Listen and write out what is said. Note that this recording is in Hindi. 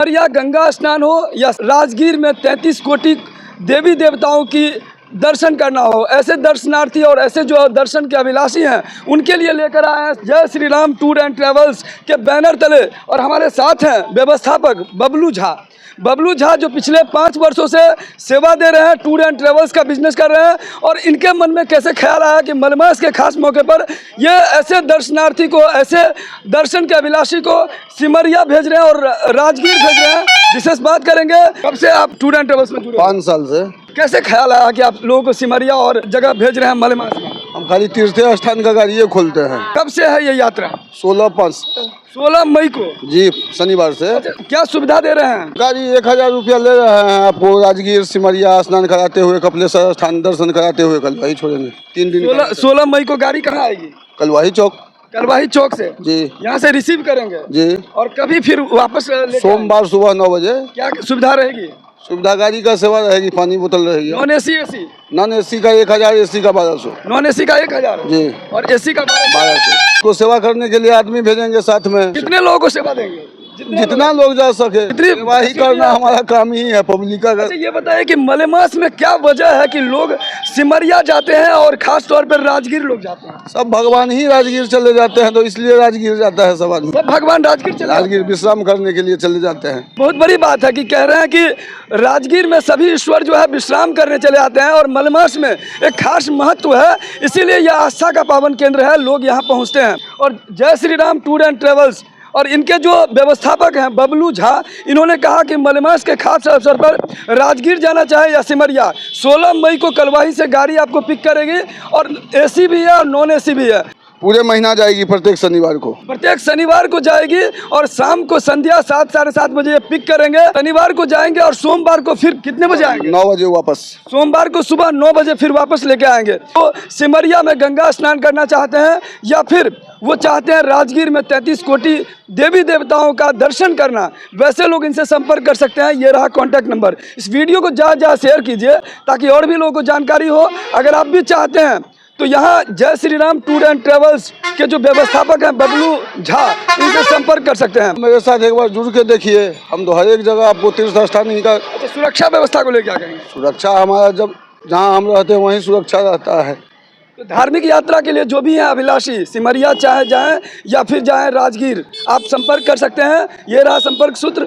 या गंगा स्नान हो या राजगीर में 33 कोटि देवी देवताओं की दर्शन करना हो, ऐसे दर्शनार्थी और ऐसे जो दर्शन के अभिलाषी हैं उनके लिए लेकर आए हैं जय Shri Ram tour and travels के बैनर तले। और हमारे साथ हैं व्यवस्थापक बबलू झा। बबलू झा जो पिछले 5 वर्षों से सेवा दे रहे हैं, टूर एंड ट्रेवल्स का बिजनेस कर रहे हैं। और इनके मन में कैसे ख्याल आया कि मलमास के खास मौके पर ये ऐसे दर्शनार्थी को, ऐसे दर्शन के अभिलाषी को सिमरिया भेज रहे हैं और राजगीर भेज रहे हैं। विशेष बात करेंगे, कब से आप टूर एंड ट्रेवल्स में जुड़े? 5 साल से। कैसे ख्याल आया कि आप लोगों को सिमरिया और जगह भेज रहे हैं मलमास में? हम खाली तीर्थ स्थान का गाड़ी खोलते हैं। कब से है ये यात्रा? 16 मई को जी, शनिवार से। अच्छा, क्या सुविधा दे रहे हैं? गाड़ी 1000 रुपया ले रहे हैं आपको। राजगीर सिमरिया स्नान कराते हुए, कपिलेश्वर स्थान दर्शन कराते हुए कल वही छोड़ेंगे 3 दिन। 16 मई को गाड़ी कहाँ आएगी? कलवाही चौक। कलवाही चौक से जी, यहाँ से रिसीव करेंगे जी। और कभी फिर वापस सोमवार सुबह 9 बजे। क्या सुविधा रहेगी? सुविधा गाड़ी का सेवा रहेगी, पानी बोतल रहेगी। Non AC? AC non AC का 1000, एसी का 1200। नॉन एसी का 1000 जी, और एसी का 1200। तो सेवा करने के लिए आदमी भेजेंगे साथ में। कितने लोगों को सेवा देंगे? जितना लोग जा सके। सेवा ही करना हमारा काम ही है, पब्लिक का। अच्छा, ये बताइए कि मलेमास में क्या वजह है कि लोग सिमरिया जाते हैं और खास तौर पर राजगीर लोग जाते हैं? सब भगवान ही राजगीर चले जाते हैं, तो इसलिए राजगीर जाता है सब आदमी। सब भगवान राजगीर चले राजगीर विश्राम करने के लिए चले जाते हैं। बहुत बड़ी बात है कि कह रहे हैं कि राजगीर में सभी ईश्वर जो है विश्राम करने चले आते हैं और मलमास में एक खास महत्व है, इसीलिए यह आस्था का पावन केंद्र है, लोग यहाँ पहुँचते हैं। और जय Shri Ram tour and travels और इनके जो व्यवस्थापक हैं बबलू झा, इन्होंने कहा कि मलमास के खास अवसर पर राजगीर जाना चाहे या सिमरिया, 16 मई को कलवाही से गाड़ी आपको पिक करेगी और एसी भी है और नॉन एसी भी है। पूरे महीना जाएगी, प्रत्येक शनिवार को। प्रत्येक शनिवार को जाएगी और शाम को संध्या 7 साढ़े 7 बजे पिक करेंगे। शनिवार को जाएंगे और सोमवार को फिर कितने बजे आएंगे? 9 बजे वापस। सोमवार को सुबह 9 बजे फिर वापस लेके आएंगे। तो सिमरिया में गंगा स्नान करना चाहते हैं या फिर वो चाहते हैं राजगीर में 33 कोटि देवी देवताओं का दर्शन करना, वैसे लोग इनसे संपर्क कर सकते हैं। ये रहा कॉन्टैक्ट नंबर। इस वीडियो को ज़्यादा शेयर कीजिए ताकि और भी लोगों को जानकारी हो। अगर आप भी चाहते हैं तो यहाँ जय Shri Ram tour and travels के जो व्यवस्थापक हैं बबलू झा, इनसे संपर्क कर सकते हैं। मेरे साथ एक बार जुड़ के देखिए, हम तो हर एक जगह आपको तीर्थ स्थान ही का। अच्छा, सुरक्षा व्यवस्था को लेकर कहेंगे? सुरक्षा हमारा जब जहाँ हम रहते हैं वहीं सुरक्षा रहता है। तो धार्मिक यात्रा के लिए जो भी हैं अभिलाषी, सिमरिया चाहे जाएं या फिर जाएं राजगीर, आप संपर्क कर सकते हैं। ये रहा संपर्क सूत्र।